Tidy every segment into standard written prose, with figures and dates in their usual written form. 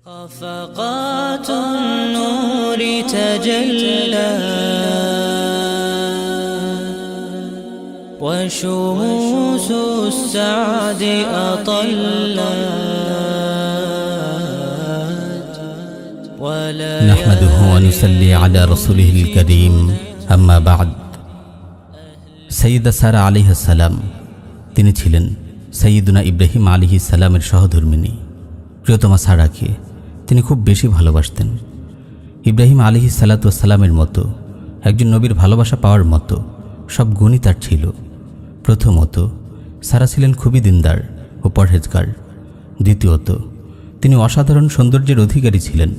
خفقات النور تجلى وشموس السعد أطلت نحمده ونصلي على رسوله الكريم أما بعد সৈয়দা সারা আলাইহিস সালাম তিনি ছিলেন সৈয়দনা ইব্রাহিম আলাইহিস সালামের সহধর্মিণী। প্রিয়তমা সারাকে তিনি খুব বেশি ভালোবাসতেন। ইব্রাহিম আলাইহিস সালাতু ওয়াস সালামের মতো একজন নবীর ভালোবাসা পাওয়ার মতো সব গুণই তার ছিল। প্রথমত, সারা ছিলেন খুবই দিনদার ও পরহেজগার। দ্বিতীয়ত, তিনি অসাধারণ সৌন্দর্যের অধিকারী ছিলেন।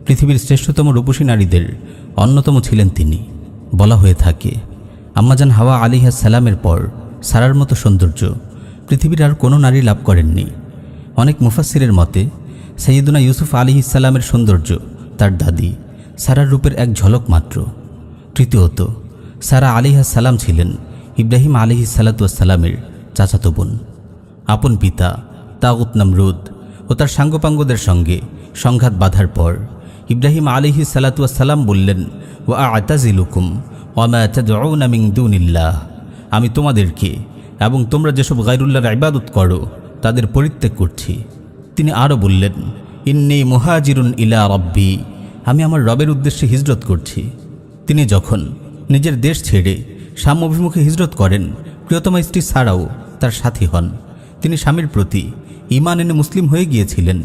পৃথিবীর শ্রেষ্ঠতম রূপসী নারীদের অন্যতম ছিলেন তিনি। বলা হয়ে থাকে, আম্মাজান হাওয়া আলাইহিস সালামের পর সারার মতো সৌন্দর্য পৃথিবীর আর কোনো নারী লাভ করেননি। অনেক মুফাসসিরের মতে সৈয়দনা ইউসুফ আলাইহিস সালামের সৌন্দর্য তার দাদি সারার রূপের এক ঝলক মাত্র। তৃতীয়ত, সারা আলাইহিস সালাম ছিলেন ইব্রাহিম আলাইহিস সালাতু ওয়াস সালামের চাচাতো বোন। আপন পিতা তাগুত নমরুদ ও তার সাঙ্গপাঙ্গদের সঙ্গে সংঘাত বাঁধার পর ইব্রাহিম আলাইহিস সালাতু ওয়াস সালাম বললেন, ওয়া আ'তাজিলুকুম ওয়া মা তাদউনা মিন দুনিল্লাহ, আমি তোমাদেরকে এবং তোমরা যেসব গায়রুল্লাহর ইবাদত করো তাদের পরিত্যাগ করছি। তিনি আরও বললেন, ইন্নী মুহাজিরুন ইলা রব্বি, আমি আমার রবের উদ্দেশ্যে হিজরত করছি। তিনি যখন নিজের দেশ ছেড়ে শাম অভিমুখে হিজরত করেন, প্রিয়তমা স্ত্রী সারাও তার সাথী হন। তিনি স্বামীর প্রতি ঈমান এনে মুসলিম হয়ে গিয়েছিলেন।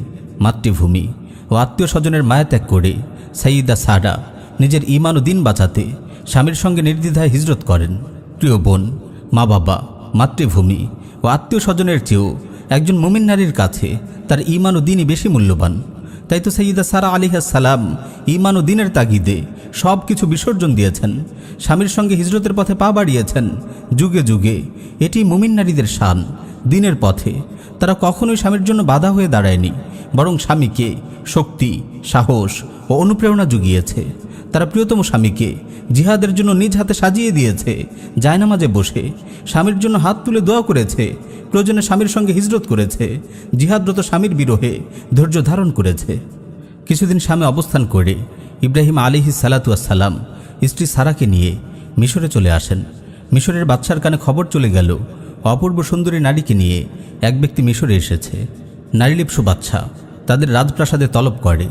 মাতৃভূমি ও আত্মীয় স্বজনের মায়া ত্যাগ করে সাইয়্যিদা সারা নিজের ঈমান ও দিন বাঁচাতে স্বামীর সঙ্গে নির্দ্বিধায় হিজরত করেন। প্রিয় বোন, মা বাবা, মাতৃভূমি ও আত্মীয় স্বজনের চেয়েও একজন মুমিন নারীর কাছে তার ঈমান ও দিনই বেশি মূল্যবান। তাই তো সাইয়্যিদা সারা আলাইহিস সালাম ঈমান ও দিনের তাগিদে সব কিছু বিসর্জন দিয়েছেন, স্বামীর সঙ্গে হিজরতের পথে পা বাড়িয়েছেন। যুগে যুগে এটি মুমিন নারীদের শান। দিনের পথে তারা কখনোই স্বামীর জন্য বাধা হয়ে দাঁড়ায়নি, বরং স্বামীকে শক্তি, সাহস ও অনুপ্রেরণা জুগিয়েছে। তারা প্রিয়তম স্বামীকে জিহাদের জন্য নিজ হাতে সাজিয়ে দিয়েছে, জায়নামাজে বসে স্বামীর জন্য হাত তুলে দোয়া করেছে, প্রয়োজনে স্বামীর সঙ্গে হিজরত করেছে, জিহাদরত স্বামীর বিরহে ধৈর্য ধারণ করেছে। কিছুদিন স্বামী অবস্থান করে ইব্রাহিম আলাইহিস সালাতু ওয়াস সালাম স্ত্রী সারাকে নিয়ে মিশরে চলে আসেন। মিশরের বাদশার কানে খবর চলে গেল, অপূর্ব সুন্দরী নারীকে নিয়ে এক ব্যক্তি মিশরে এসেছে। নারীলিপ্সু বাদশা তাদের রাজপ্রাসাদে তলব করে।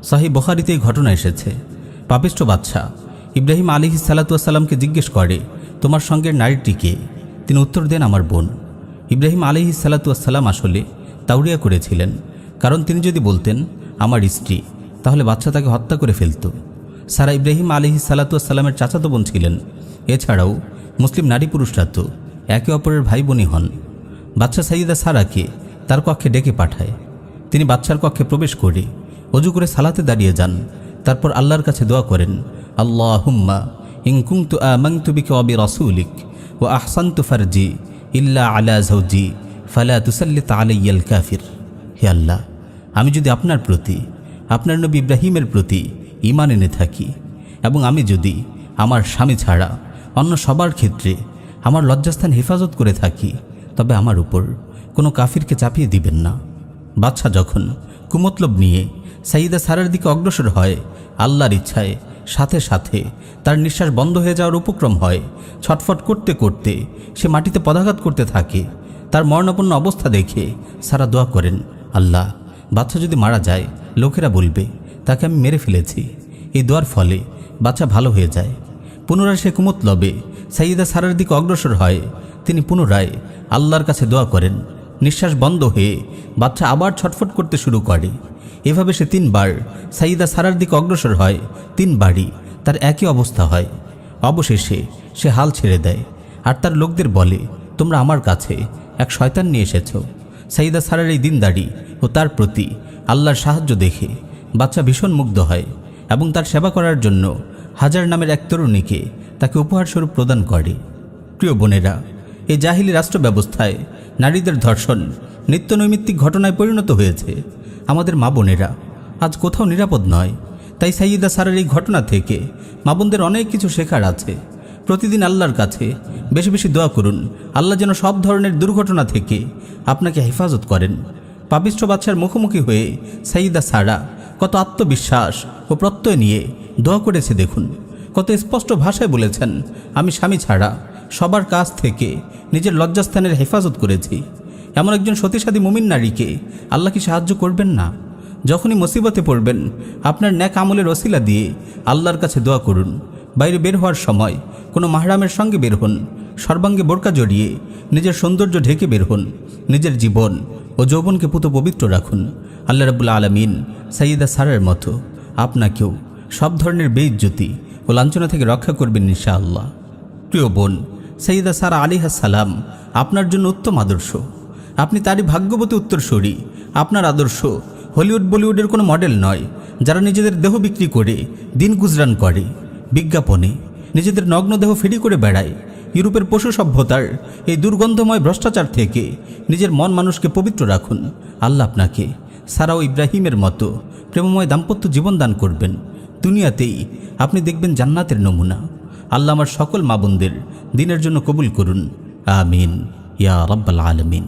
সহিহ বুখারীতে এই ঘটনা এসেছে। পাপিষ্ঠ বাদশা ইব্রাহিম আলাইহিস সালাতু ওয়াস সালামকে জিজ্ঞেস করে, তোমার সঙ্গের নারীটিকে? তিনি উত্তর দেন, আমার বোন। ইব্রাহিম আলাইহিস সালাতু ওয়াস সালাম আসলে তাওরিয়া করেছিলেন, কারণ তিনি যদি বলতেন আমার স্ত্রী, তাহলে বাদশা তাকে হত্যা করে ফেলত। সারা ইব্রাহিম আলাইহিস সালাতু ওয়াস সালামের চাচাতো বোন ছিলেন। এছাড়াও মুসলিম নারী পুরুষরা তো একে অপরের ভাই বোনই হন। বাদশা সাইয়্যিদা সারাকে তার কক্ষে ডেকে পাঠায়। তিনি বাদশার কক্ষে প্রবেশ করে অজু করে সালাতে দাঁড়িয়ে যান। তারপর আল্লাহর কাছে দোয়া করেন, আল্লাহুম্মা ইন কুনতু আমানতু বিকা ওয়া বিরাসূলিক ওয়া আহসানতু ফারজি ইল্লা আলা যাওজি ফালা তুসাল্লিত আলাইয়াল কাফির। হে আল্লাহ, আমি যদি আপনার প্রতি, আপনার নবী ইব্রাহিমের প্রতি ঈমান এনে থাকি এবং আমি যদি আমার স্বামী ছাড়া অন্য সবার ক্ষেত্রে আমার লজ্জাস্থান হেফাজত করে থাকি, তবে আমার উপর কোনো কাফিরকে চাপিয়ে দিবেন না। বাদশা যখন কুমতলব নিয়ে সাইয়্যিদা সারার দিকে অগ্রসর হয়, আল্লাহর ইচ্ছায় সাথে সাথে তার নিঃশ্বাস বন্ধ হয়ে যাওয়ার উপক্রম হয়। ছটফট করতে করতে সে মাটিতে পদাঘাত করতে থাকে। তার মরণাপন্ন অবস্থা দেখে সারা দোয়া করেন, আল্লাহ, বাচ্চা যদি মারা যায় লোকেরা বলবে তাকে আমি মেরে ফেলেছি। এই দোয়ার ফলে বাচ্চা ভালো হয়ে যায়। পুনরায় সে কুমতলবে সাইয়্যিদা সারার দিকে অগ্রসর হয়। তিনি পুনরায় আল্লাহর কাছে দোয়া করেন। নিঃশ্বাস বন্ধ হয়ে বাচ্চা আবার ছটফট করতে শুরু করে। এভাবে সে 3 বার সাইয়্যিদা সারার দিকে অগ্রসর হয়। 3 বারই তার একই অবস্থা হয়। অবশেষে সে হাল ছেড়ে দেয় আর তার লোকদের বলে, তোমরা আমার কাছে এক শয়তান নিয়ে এসেছ। সাইয়্যিদা সারার এই দিনদারি ও তার প্রতি আল্লাহর সাহায্য দেখে বাচ্চা ভীষণ মুগ্ধ হয় এবং তার সেবা করার জন্য হাজার নামের এক তরুণীকে তাকে উপহারস্বরূপ প্রদান করে। প্রিয় বোনেরা, এই জাহিলি রাষ্ট্র ব্যবস্থায় নারীদের ধর্ষণ নিত্যনৈমিত্তিক ঘটনায় পরিণত হয়েছে। আমাদের মা বোনেরা আজ কোথাও নিরাপদ নয়। তাই সাইয়্যিদা সারার এই ঘটনা থেকে মা বোনদের অনেক কিছু শেখার আছে। প্রতিদিন আল্লাহর কাছে বেশি বেশি দোয়া করুন, আল্লাহ যেন সব ধরনের দুর্ঘটনা থেকে আপনাকে হেফাজত করেন। পাপিষ্ঠ বাদশার মুখোমুখি হয়ে সাইয়্যিদা সারা কত আত্মবিশ্বাস ও প্রত্যয় নিয়ে দোয়া করেছে দেখুন। কত স্পষ্ট ভাষায় বলেছেন, আমি স্বামী ছাড়া সবার কাছ থেকে নিজের লজ্জাস্থানের হেফাজত করেছি। এমন একজন সতীসাধী মুমিন নারীকে আল্লাহ কি সাহায্য করবেন না? যখনই মুসিবতে পড়বেন আপনার ন্যাক আমলের ওসিলা দিয়ে আল্লাহর কাছে দোয়া করুন। বাইরে বের হওয়ার সময় কোনো মাহরামের সঙ্গে বের হন, সর্বাঙ্গে বোরকা জড়িয়ে নিজের সৌন্দর্য ঢেকে বের হন। নিজের জীবন ও যৌবনকে পুত পবিত্র রাখুন। আল্লাহ রাব্বুল আলামিন সাইয়্যিদা সারার মতো আপনাকেও সব ধরনের বেইজ্জতি ও লাঞ্ছনা থেকে রক্ষা করবেন ইনশাআল্লাহ। প্রিয় বোন, সাইয়্যিদা সারা আলাইহিস সালাম আপনার জন্য উত্তম আদর্শ। আপনি তারই ভাগ্যবতী উত্তরসূরি। আপনার আদর্শ হলিউড বলিউডের কোনো মডেল নয়, যারা নিজেদের দেহ বিক্রি করে দিন গুজরান করে, বিজ্ঞাপনে নিজেদের নগ্ন দেহ ফেরি করে বেড়ায়। ইউরোপের পশু সভ্যতার এই দুর্গন্ধময় ভ্রষ্টাচার থেকে নিজের মন মানুষকে পবিত্র রাখুন। আল্লাহ আপনাকে সারা ও ইব্রাহিমের মতো প্রেমময় দাম্পত্য জীবন দান করবেন। দুনিয়াতেই আপনি দেখবেন জান্নাতের নমুনা। আল্লাহ আমার সকল মা বোনদের দিনের জন্য কবুল করুন। আমিন ইয়া রাব্বাল আলামিন।